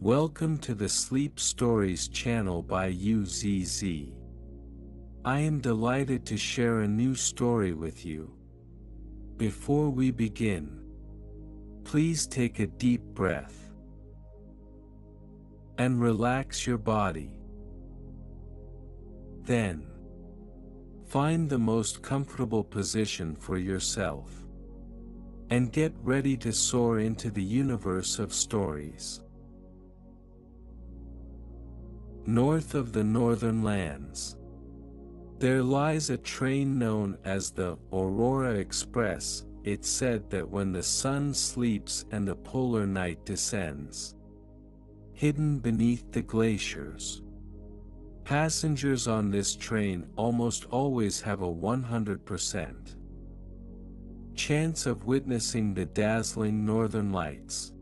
Welcome to the Sleep Stories channel by UZZ. I am delighted to share a new story with you. Before we begin, please take a deep breath and relax your body. Then, find the most comfortable position for yourself and get ready to soar into the universe of stories. North of the northern lands, there lies a train known as the Aurora Express. It's said that when the sun sleeps and the polar night descends, hidden beneath the glaciers, passengers on this train almost always have a 100% chance of witnessing the dazzling northern lights.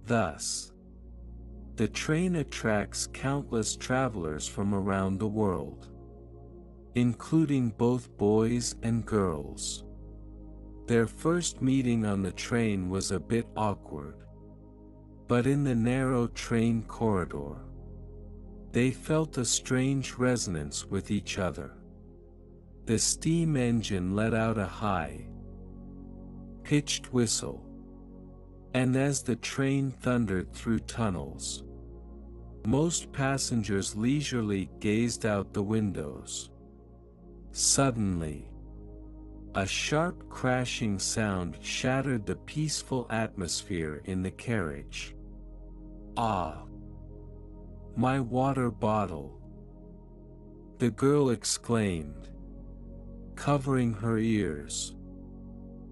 Thus, the train attracts countless travelers from around the world, including both boys and girls. Their first meeting on the train was a bit awkward, but in the narrow train corridor, they felt a strange resonance with each other. The steam engine let out a high-pitched whistle, and as the train thundered through tunnels, most passengers leisurely gazed out the windows. Suddenly, a sharp crashing sound shattered the peaceful atmosphere in the carriage. "Ah! My water bottle!" the girl exclaimed, covering her ears.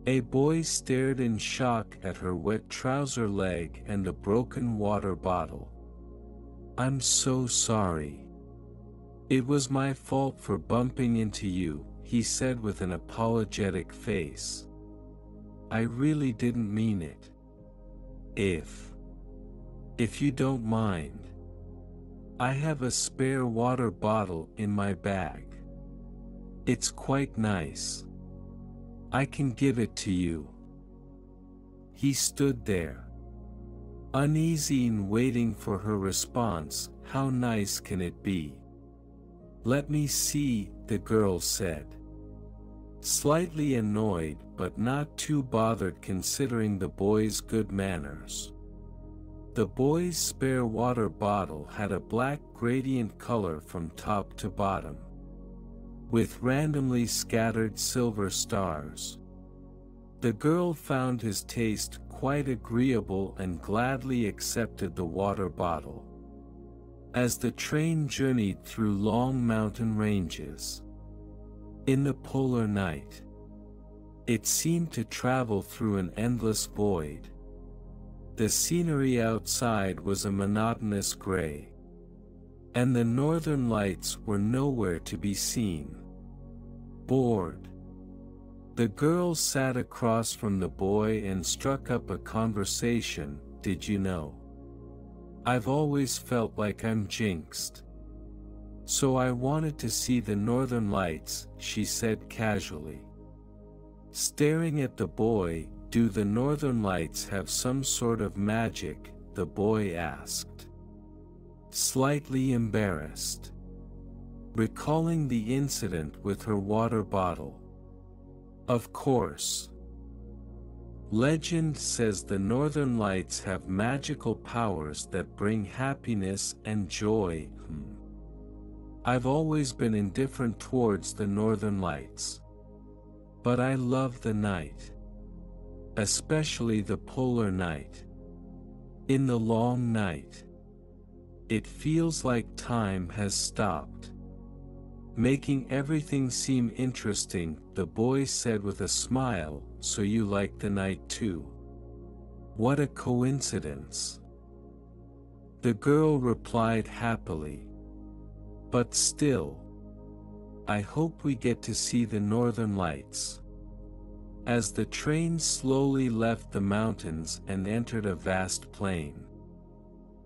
A boy stared in shock at her wet trouser leg and the broken water bottle. "I'm so sorry. It was my fault for bumping into you," he said with an apologetic face. "I really didn't mean it. If you don't mind, I have a spare water bottle in my bag. It's quite nice. I can give it to you." He stood there, uneasy and waiting for her response. "How nice can it be?" "Let me see," the girl said, slightly annoyed but not too bothered considering the boy's good manners. The boy's spare water bottle had a black gradient color from top to bottom, with randomly scattered silver stars. The girl found his taste quite agreeable and gladly accepted the water bottle. As the train journeyed through long mountain ranges in the polar night, it seemed to travel through an endless void. The scenery outside was a monotonous gray, and the northern lights were nowhere to be seen. Bored, the girl sat across from the boy and struck up a conversation. "Did you know? I've always felt like I'm jinxed. So I wanted to see the northern lights," she said casually. Staring at the boy, "Do the northern lights have some sort of magic?" the boy asked, slightly embarrassed, recalling the incident with her water bottle. "Of course. Legend says the northern lights have magical powers that bring happiness and joy." "I've always been indifferent towards the northern lights, but I love the night, especially the polar night. In the long night, it feels like time has stopped, making everything seem interesting," the boy said with a smile. "So you like the night too? What a coincidence." The girl replied happily, "But still, I hope we get to see the northern lights." As the train slowly left the mountains and entered a vast plain,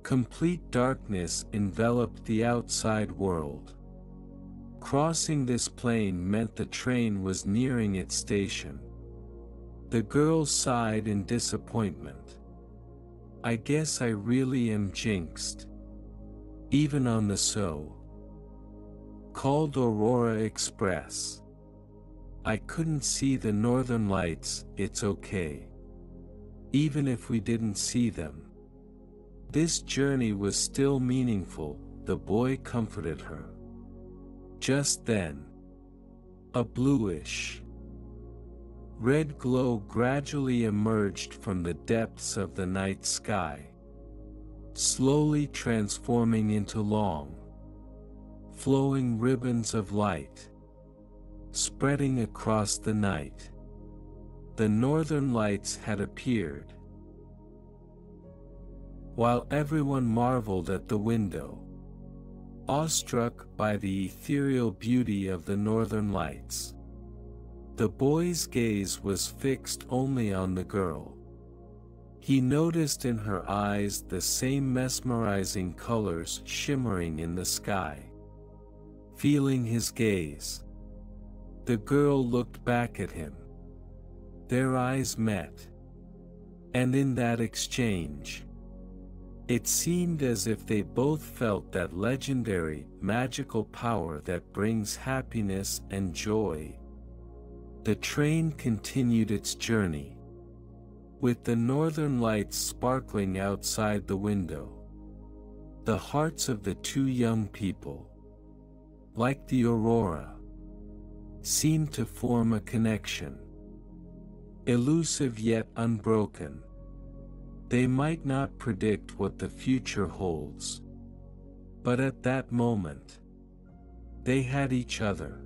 complete darkness enveloped the outside world. Crossing this plain meant the train was nearing its station. The girl sighed in disappointment. I guess I really am jinxed. Even on the so-called Aurora Express. I couldn't see the northern lights. It's okay. Even if we didn't see them. This journey was still meaningful, the boy comforted her. Just then, a bluish red glow gradually emerged from the depths of the night sky, slowly transforming into long, flowing ribbons of light, spreading across the night. The northern lights had appeared. While everyone marveled at the window, awestruck by the ethereal beauty of the northern lights, the boy's gaze was fixed only on the girl. He noticed in her eyes the same mesmerizing colors shimmering in the sky. Feeling his gaze, the girl looked back at him. Their eyes met. And in that exchange, it seemed as if they both felt that legendary, magical power that brings happiness and joy. The train continued its journey, with the northern lights sparkling outside the window. The hearts of the two young people, like the aurora, seemed to form a connection. Elusive yet unbroken. They might not predict what the future holds, but at that moment, they had each other.